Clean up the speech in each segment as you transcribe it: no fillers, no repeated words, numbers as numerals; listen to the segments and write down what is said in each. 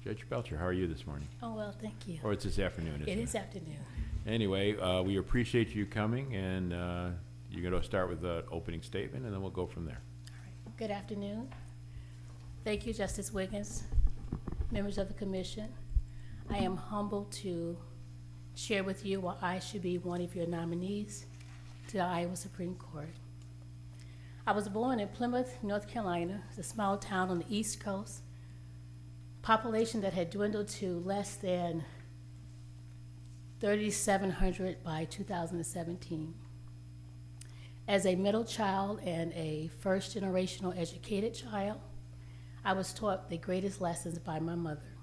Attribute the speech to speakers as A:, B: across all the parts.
A: Judge Belcher, how are you this morning?
B: Oh, well, thank you.
A: Or it's this afternoon, isn't it?
B: It is afternoon.
A: Anyway, we appreciate you coming, and you're going to start with the opening statement, and then we'll go from there.
B: All right. Good afternoon. Thank you, Justice Wiggins, members of the commission. I am humbled to share with you why I should be one of your nominees to the Iowa Supreme Court. I was born in Plymouth, North Carolina, a small town on the East Coast, population that had dwindled to less than 3,700 by 2017. As a middle child and a first-generational educated child, I was taught the greatest lessons by my mother.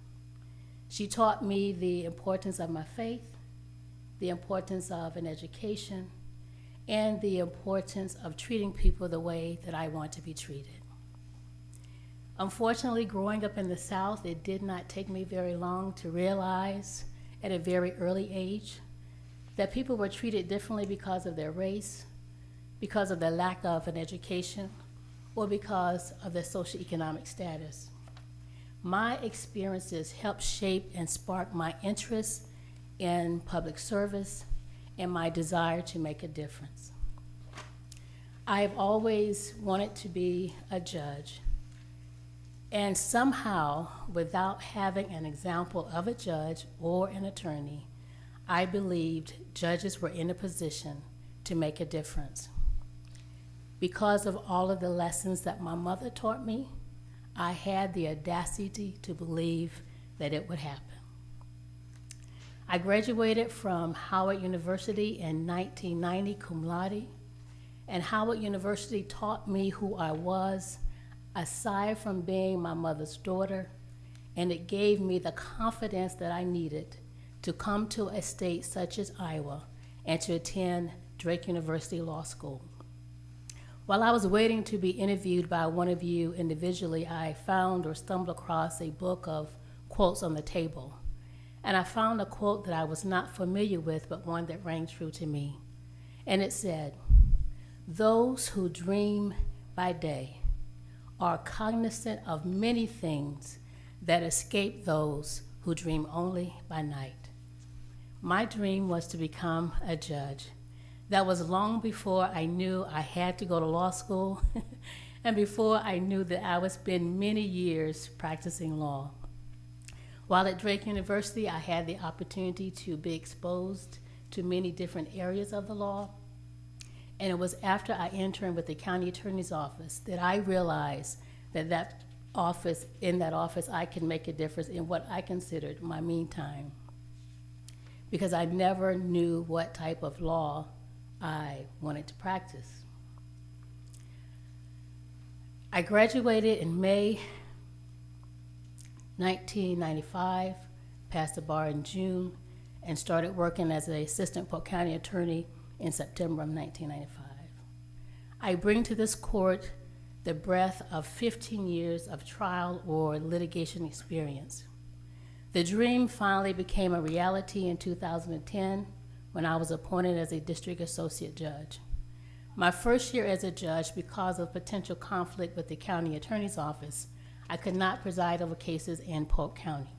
B: She taught me the importance of my faith, the importance of an education, and the importance of treating people the way that I want to be treated. Unfortunately, growing up in the South, it did not take me very long to realize at a very early age that people were treated differently because of their race, because of their lack of an education, or because of their socioeconomic status. My experiences helped shape and spark my interest in public service and my desire to make a difference. I have always wanted to be a judge, and somehow, without having an example of a judge or an attorney, I believed judges were in a position to make a difference. Because of all of the lessons that my mother taught me, I had the audacity to believe that it would happen. I graduated from Howard University in 1990 cum laude, and Howard University taught me who I was, aside from being my mother's daughter, and it gave me the confidence that I needed to come to a state such as Iowa and to attend Drake University Law School. While I was waiting to be interviewed by one of you individually, I found or stumbled across a book of quotes on the table. And I found a quote that I was not familiar with, but one that rang true to me. And it said, "Those who dream by day are cognizant of many things that escape those who dream only by night." My dream was to become a judge. That was long before I knew I had to go to law school and before I knew that I would spend many years practicing law. While at Drake University, I had the opportunity to be exposed to many different areas of the law. And it was after I interned with the county attorney's office that I realized that in that office, I could make a difference in what I considered my mean time, because I never knew what type of law I wanted to practice. I graduated in May 1995, passed the bar in June, and started working as an assistant Polk County attorney in September of 1995. I bring to this court the breadth of 15 years of trial or litigation experience. The dream finally became a reality in 2010 when I was appointed as a district associate judge. My first year as a judge, because of potential conflict with the county attorney's office, I could not preside over cases in Polk County.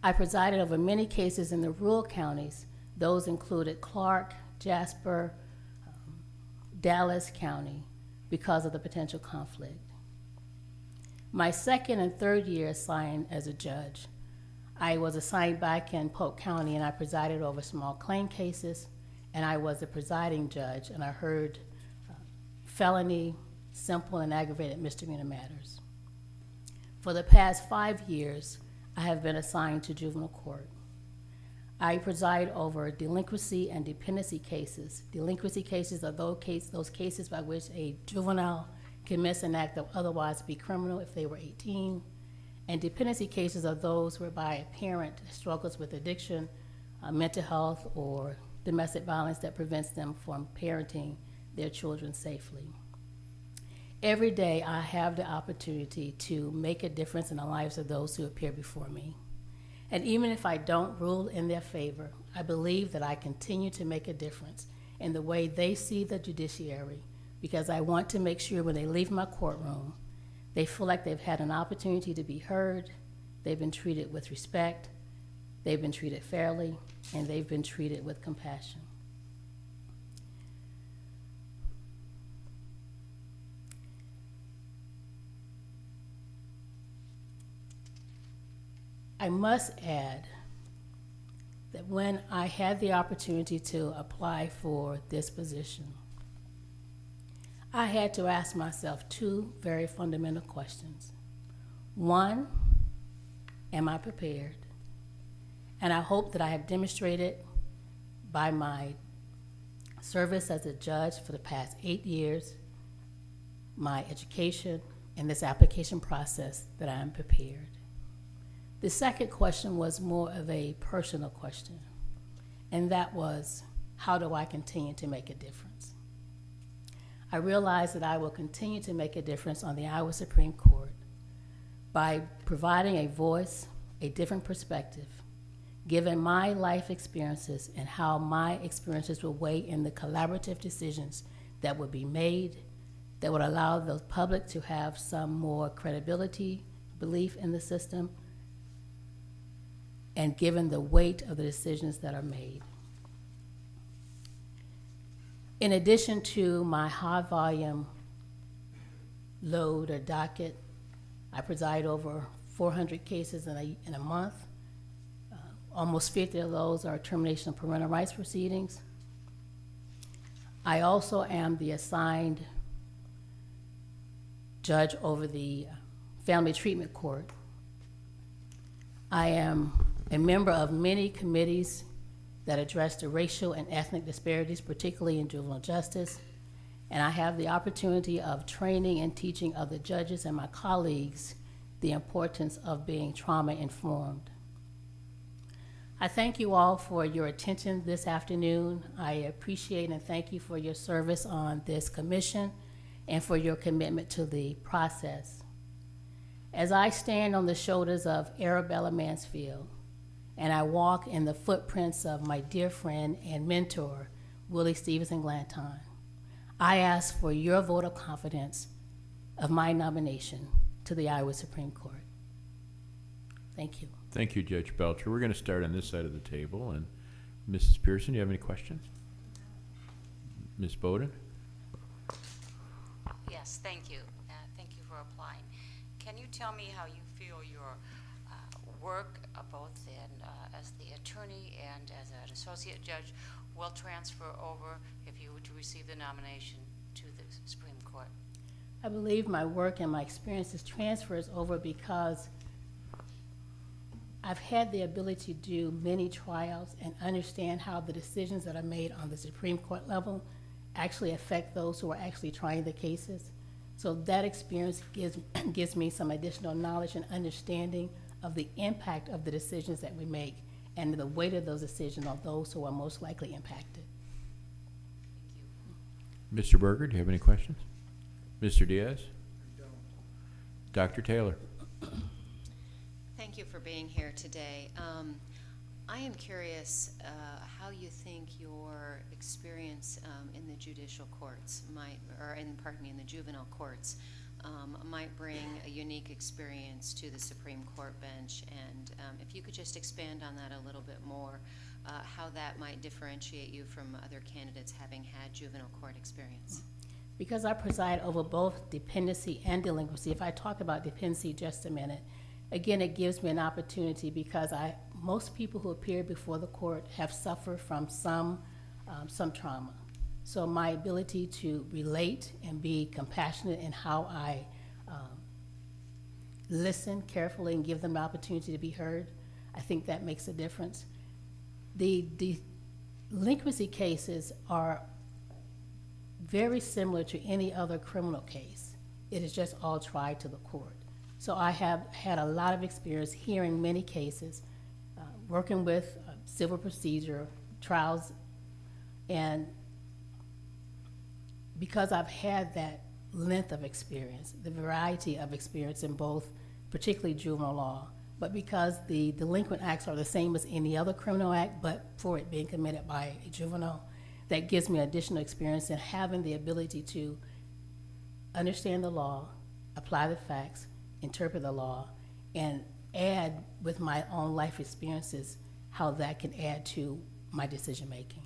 B: I presided over many cases in the rural counties. Those included Clark, Jasper, Dallas County, because of the potential conflict. My second and third year assigned as a judge, I was assigned back in Polk County, and I presided over small claim cases, and I was the presiding judge, and I heard felony, simple, and aggravated misdemeanor matters. For the past 5 years, I have been assigned to juvenile court. I preside over delinquency and dependency cases. Delinquency cases are those cases by which a juvenile commits an act that would otherwise be criminal if they were 18. And dependency cases are those whereby a parent struggles with addiction, mental health, or domestic violence that prevents them from parenting their children safely. Every day I have the opportunity to make a difference in the lives of those who appear before me. And even if I don't rule in their favor, I believe that I continue to make a difference in the way they see the judiciary, because I want to make sure when they leave my courtroom, they feel like they've had an opportunity to be heard, they've been treated with respect, they've been treated fairly, and they've been treated with compassion. I must add that when I had the opportunity to apply for this position, I had to ask myself two very fundamental questions. One, am I prepared? And I hope that I have demonstrated by my service as a judge for the past 8 years, my education, and this application process that I am prepared. The second question was more of a personal question, and that was, how do I continue to make a difference? I realized that I will continue to make a difference on the Iowa Supreme Court by providing a voice, a different perspective, given my life experiences and how my experiences will weigh in the collaborative decisions that would be made, that would allow the public to have some more credibility, belief in the system, and given the weight of the decisions that are made. In addition to my high volume load or docket, I preside over 400 cases in a month. Almost 50 of those are termination of parental rights proceedings. I also am the assigned judge over the Family Treatment Court. I am a member of many committees that address the racial and ethnic disparities, particularly in juvenile justice, and I have the opportunity of training and teaching other judges and my colleagues the importance of being trauma-informed. I thank you all for your attention this afternoon. I appreciate and thank you for your service on this commission and for your commitment to the process. As I stand on the shoulders of Arabella Mansfield, and I walk in the footprints of my dear friend and mentor, Willie Stevenson Glanton, I ask for your vote of confidence of my nomination to the Iowa Supreme Court. Thank you.
A: Thank you, Judge Belcher. We're going to start on this side of the table. And Mrs. Pearson, do you have any questions? Ms. Bowden?
C: Yes, thank you. Thank you for applying. Can you tell me how you feel your work, both as the attorney and as an associate judge, will transfer over if you were to receive the nomination to the Supreme Court?
B: I believe my work and my experiences transfers over because I've had the ability to do many trials and understand how the decisions that are made on the Supreme Court level actually affect those who are actually trying the cases. So that experience gives me some additional knowledge and understanding of the impact of the decisions that we make and the weight of those decisions on those who are most likely impacted.
C: Thank you.
A: Mr. Berger, do you have any questions? Mr. Diaz?
D: I don't.
A: Dr. Taylor?
E: Thank you for being here today. I am curious how you think your experience in the judicial courts in the juvenile courts might bring a unique experience to the Supreme Court bench, and if you could just expand on that a little bit more, how that might differentiate you from other candidates having had juvenile court experience.
B: Because I preside over both dependency and delinquency, if I talk about dependency just a minute, again, it gives me an opportunity because most people who appear before the court have suffered from some trauma. So my ability to relate and be compassionate in how I listen carefully and give them the opportunity to be heard, I think that makes a difference. The delinquency cases are very similar to any other criminal case. It is just all tried to the court. So I have had a lot of experience hearing many cases, working with civil procedure, trials, and because I've had that length of experience, the variety of experience in both, particularly juvenile law, but because the delinquent acts are the same as any other criminal act, but for it being committed by a juvenile, that gives me additional experience in having the ability to understand the law, apply the facts, interpret the law, and add with my own life experiences how that can add to my decision making.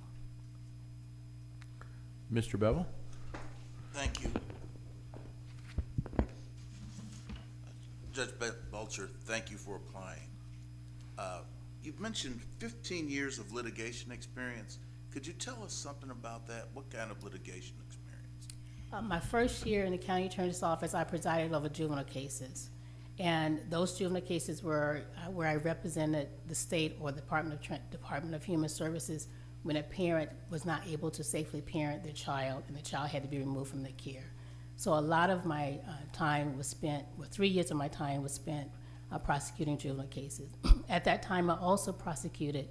A: Mr. Bevel?
D: Thank you. Judge Belcher, thank you for applying. You've mentioned 15 years of litigation experience. Could you tell us something about that? What kind of litigation experience?
B: My first year in the county attorney's office, I presided over juvenile cases. And those juvenile cases were where I represented the state or the Department of Human Services when a parent was not able to safely parent their child and the child had to be removed from their care. So a lot of my time was spent, 3 years of my time was spent prosecuting juvenile cases. At that time, I also prosecuted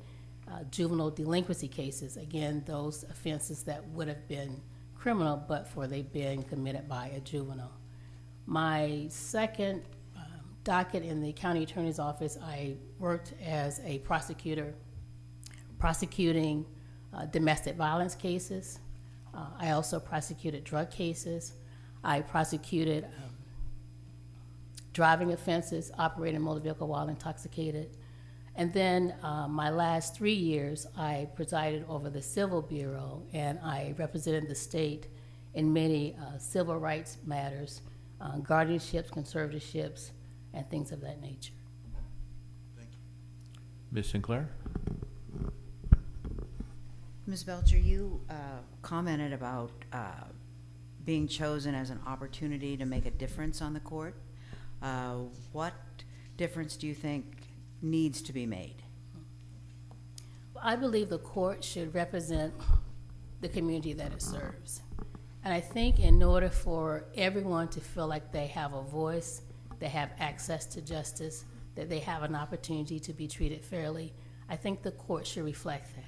B: juvenile delinquency cases. Again, those offenses that would have been criminal, but for they being committed by a juvenile. My second docket in the county attorney's office, I worked as a prosecutor prosecuting domestic violence cases. I also prosecuted drug cases. I prosecuted driving offenses, operating a motor vehicle while intoxicated. And then my last 3 years, I presided over the Civil Bureau, and I represented the state in many civil rights matters, guardianships, conservatorships, and things of that nature.
D: Thank you.
A: Ms. Sinclair?
F: Ms. Belcher, you commented about being chosen as an opportunity to make a difference on the court. What difference do you think needs to be made?
B: I believe the court should represent the community that it serves. And I think in order for everyone to feel like they have a voice, they have access to justice, that they have an opportunity to be treated fairly, I think the court should reflect that.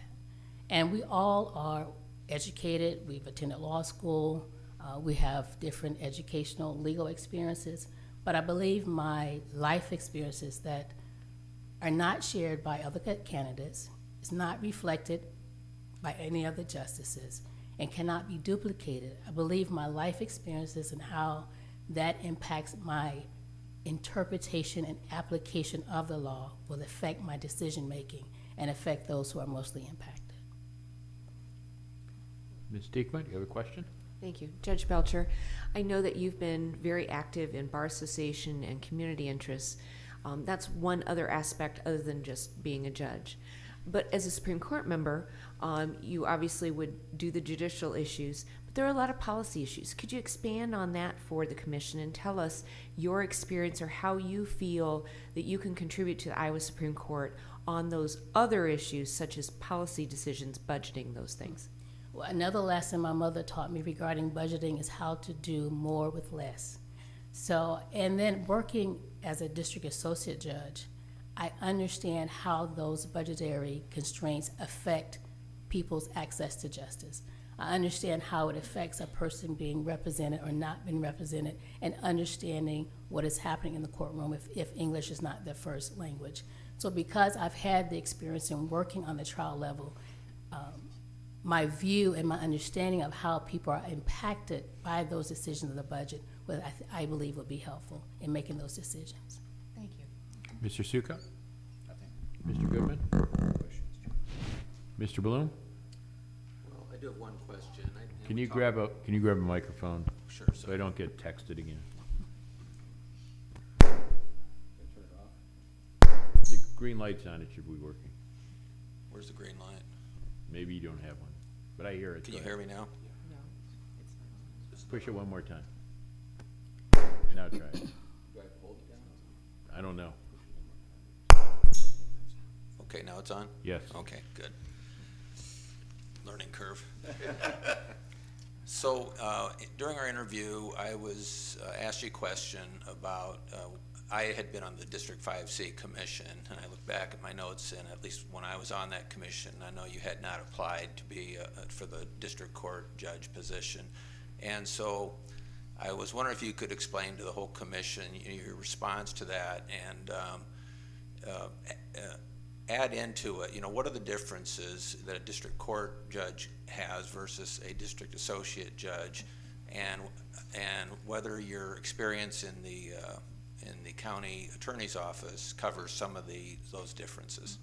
B: And we all are educated, we've attended law school, we have different educational, legal experiences, but I believe my life experiences that are not shared by other candidates, is not reflected by any other justices, and cannot be duplicated. I believe my life experiences and how that impacts my interpretation and application of the law will affect my decision making and affect those who are mostly impacted.
A: Ms. Diekman, you have a question?
G: Thank you. Judge Belcher, I know that you've been very active in bar association and community interests. That's one other aspect other than just being a judge. But as a Supreme Court member, you obviously would do the judicial issues, but there are a lot of policy issues. Could you expand on that for the commission and tell us your experience or how you feel that you can contribute to the Iowa Supreme Court on those other issues such as policy decisions, budgeting, those things?
B: Well, another lesson my mother taught me regarding budgeting is how to do more with less. So, and then working as a district associate judge, I understand how those budgetary constraints affect people's access to justice. I understand how it affects a person being represented or not being represented, and understanding what is happening in the courtroom if English is not their first language. So because I've had the experience in working on the trial level, my view and my understanding of how people are impacted by those decisions of the budget, I believe would be helpful in making those decisions.
F: Thank you.
A: Mr. Suka? Mr. Goodman? Mr. Bloom?
H: Well, I do have one question.
A: Can you grab a microphone?
H: Sure.
A: So I don't get texted again. The green light's on, it should be working.
H: Where's the green light?
A: Maybe you don't have one, but I hear it.
H: Can you hear me now?
G: No, it's not.
A: Push it one more time. Now try it.
H: Do I hold it down?
A: I don't know.
H: Okay, now it's on?
A: Yes.
H: Okay, good. Learning curve. So during our interview, I was asked you a question about, I had been on the District 5C commission, and I look back at my notes, and at least when I was on that commission, I know you had not applied to be for the district court judge position. And so I was wondering if you could explain to the whole commission your response to that, and add into it, what are the differences that a district court judge has versus a district associate judge, and whether your experience in the in the county attorney's office covers some of those differences.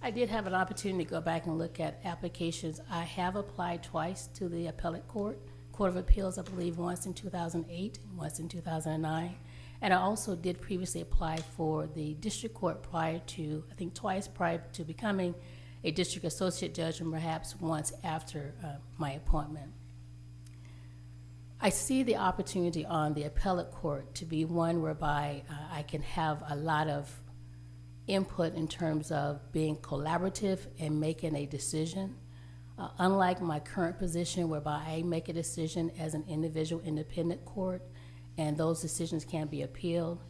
B: I did have an opportunity to go back and look at applications. I have applied twice to the appellate court, Court of Appeals, I believe once in 2008 and once in 2009. And I also did previously apply for the district court prior to, I think twice prior to becoming a district associate judge, and perhaps once after my appointment. I see the opportunity on the appellate court to be one whereby I can have a lot of input in terms of being collaborative and making a decision. Unlike my current position whereby I make a decision as an individual independent court and those decisions can be appealed,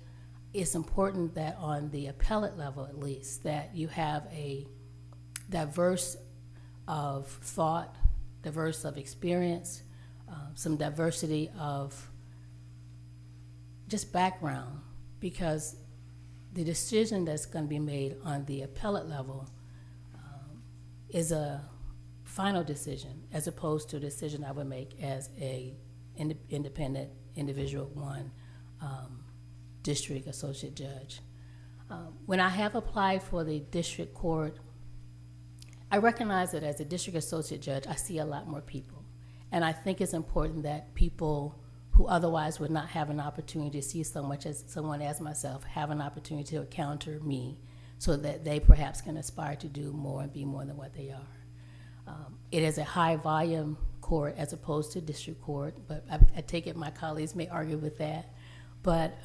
B: it's important that on the appellate level at least, that you have a diverse of thought, diverse of experience, some diversity of just background, because the decision that's going to be made on the appellate level is a final decision as opposed to a decision I would make as a independent individual one district associate judge. When I have applied for the district court, I recognize that as a district associate judge, I see a lot more people. And I think it's important that people who otherwise would not have an opportunity to see someone as myself have an opportunity to encounter me so that they perhaps can aspire to do more and be more than what they are. It is a high volume court as opposed to district court, but I take it my colleagues may argue with that. But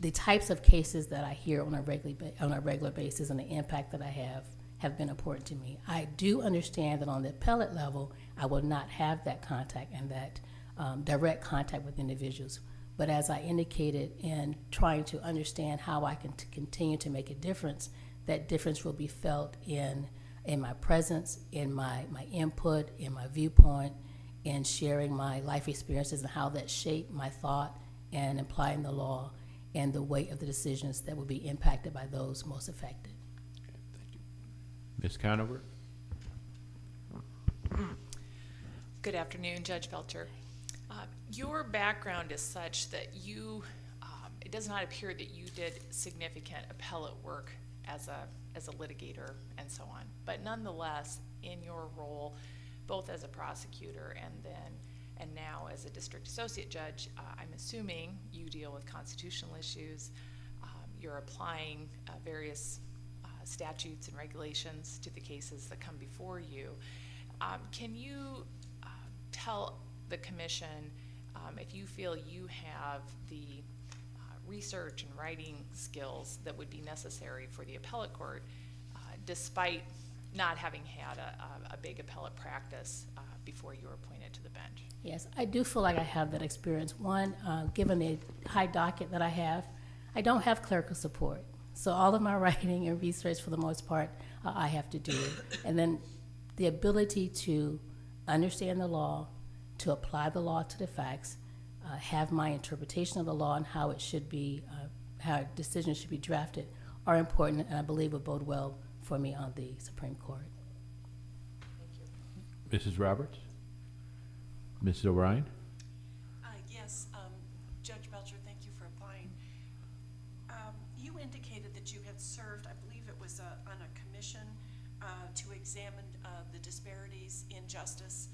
B: the types of cases that I hear on a regular basis and the impact that I have been important to me. I do understand that on the appellate level, I will not have that contact and that direct contact with individuals. But as I indicated in trying to understand how I can continue to make a difference, that difference will be felt in my presence, in my input, in my viewpoint, in sharing my life experiences and how that shaped my thought and applying the law and the weight of the decisions that will be impacted by those most affected.
A: Okay, thank you. Ms. Conover?
I: Good afternoon, Judge Belcher. Your background is such that it does not appear that you did significant appellate work as a litigator and so on. But nonetheless, in your role, both as a prosecutor and now as a district associate judge, I'm assuming you deal with constitutional issues. You're applying various statutes and regulations to the cases that come before you. Can you tell the commission if you feel you have the research and writing skills that would be necessary for the appellate court, despite not having had a big appellate practice before you were appointed to the bench?
B: Yes, I do feel like I have that experience. One, given the high docket that I don't have clerical support. So all of my writing and research, for the most part, I have to do. And then the ability to understand the law, to apply the law to the facts, have my interpretation of the law and how it should be, how decisions should be drafted are important, and I believe will bode well for me on the Supreme Court.
A: Mrs. Roberts? Mrs. O'Brien?
J: Yes, Judge Belcher, thank you for applying. You indicated that you had served, I believe it was on a commission to examine the disparities in justice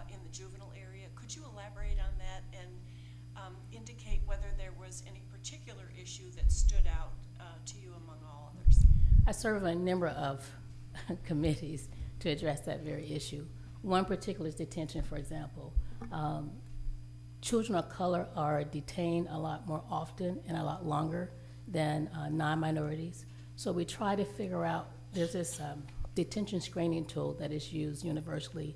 J: in the juvenile area. Could you elaborate on that and indicate whether there was any particular issue that stood out to you among all others?
B: I serve on a number of committees to address that very issue. One particular is detention, for example. Children of color are detained a lot more often and a lot longer than non-minorities. So we try to figure out, there's this detention screening tool that is used universally.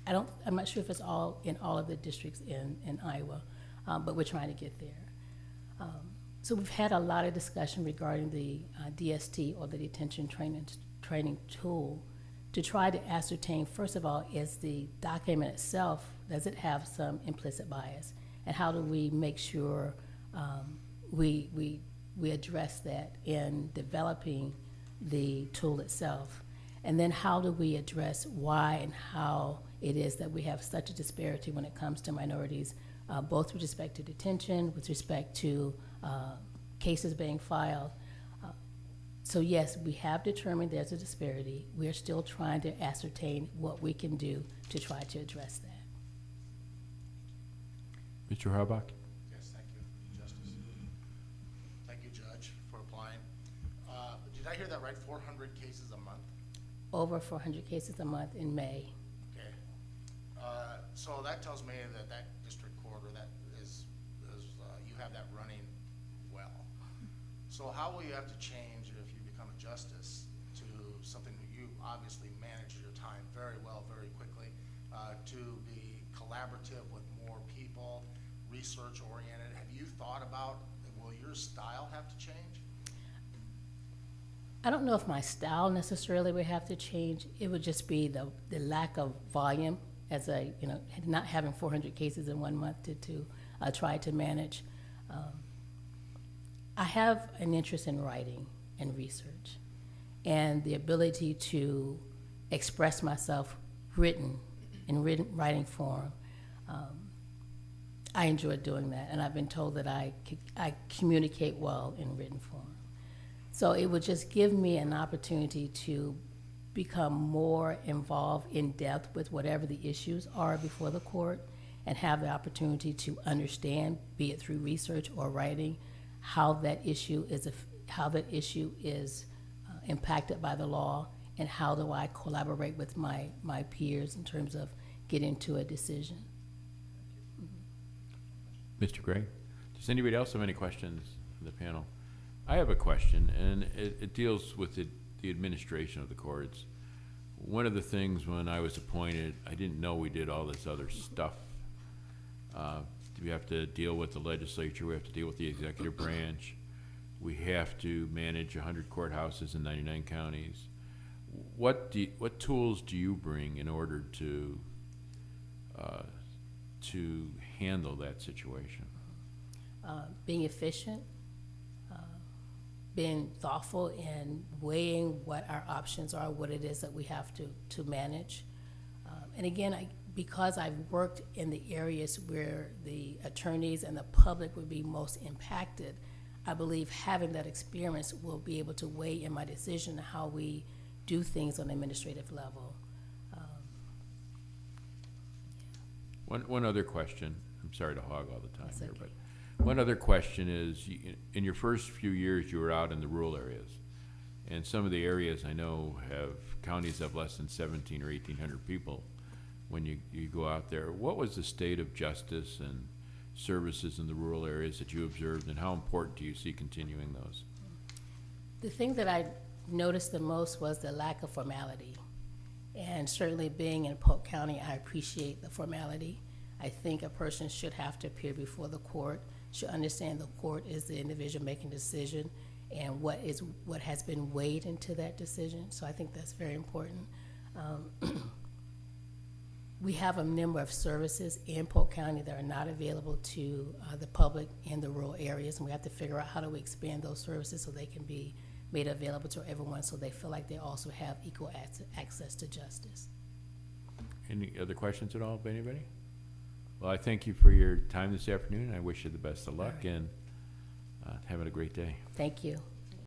B: I'm not sure if it's in all of the districts in Iowa, but we're trying to get there. So we've had a lot of discussion regarding the DST, or the detention training tool, to try to ascertain, first of all, is the document itself, does it have some implicit bias? And how do we make sure we address that in developing the tool itself? And then how do we address why and how it is that we have such a disparity when it comes to minorities both with respect to detention, with respect to cases being filed. So yes, we have determined there's a disparity. We're still trying to ascertain what we can do to try to address that.
A: Mr. Harbach?
K: Yes, thank you, Justice. Thank you, Judge, for applying. Did I hear that right, 400 cases a month?
B: Over 400 cases a month in May.
K: Okay. So that tells me that that district court, or that is you have that running well. So how will you have to change if you become a justice to something that you obviously manage your time very well, very quickly, to be collaborative with more people, research oriented? Have you thought about, will your style have to change?
B: I don't know if my style necessarily would have to change. It would just be the lack of volume as a, not having 400 cases in 1 month to try to manage. I have an interest in writing and research and the ability to express myself written writing form. I enjoy doing that, and I've been told that I communicate well in written form. So it would just give me an opportunity to become more involved in depth with whatever the issues are before the court, and have the opportunity to understand, be it through research or writing, how that issue is impacted by the law, and how do I collaborate with my peers in terms of getting to a decision.
A: Mr. Gray? Does anybody else have any questions for the panel? I have a question, and it deals with the administration of the courts. One of the things when I was appointed, I didn't know we did all this other stuff. We have to deal with the legislature, we have to deal with the executive branch, we have to manage 100 courthouses in 99 counties. What tools do you bring in order to handle that situation?
B: Being efficient, being thoughtful in weighing what our options are, what it is that we have to manage. And again, because I've worked in the areas where the attorneys and the public would be most impacted, I believe having that experience will be able to weigh in my decision how we do things on the administrative level.
A: One other question. I'm sorry to hog all the time
B: That's
A: here,
B: okay.
A: but one other question is, in your first few years, you were out in the rural areas, and some of the areas I know have counties of less than 17 or 1,800 people. When you go out there, what was the state of justice and services in the rural areas that you observed, and how important do you see continuing those?
B: The thing that I noticed the most was the lack of formality. And certainly being in Polk County, I appreciate the formality. I think a person should have to appear before the court, should understand the court is the individual making the decision, and what has been weighed into that decision. So I think that's very important. We have a number of services in Polk County that are not available to the public in the rural areas, and we have to figure out how do we expand those services so they can be made available to everyone, so they feel like they also have equal access to justice.
A: Any other questions at all by anybody? Well, I thank you for your time this afternoon. I wish you the best of luck, and having a great day.
B: Thank you.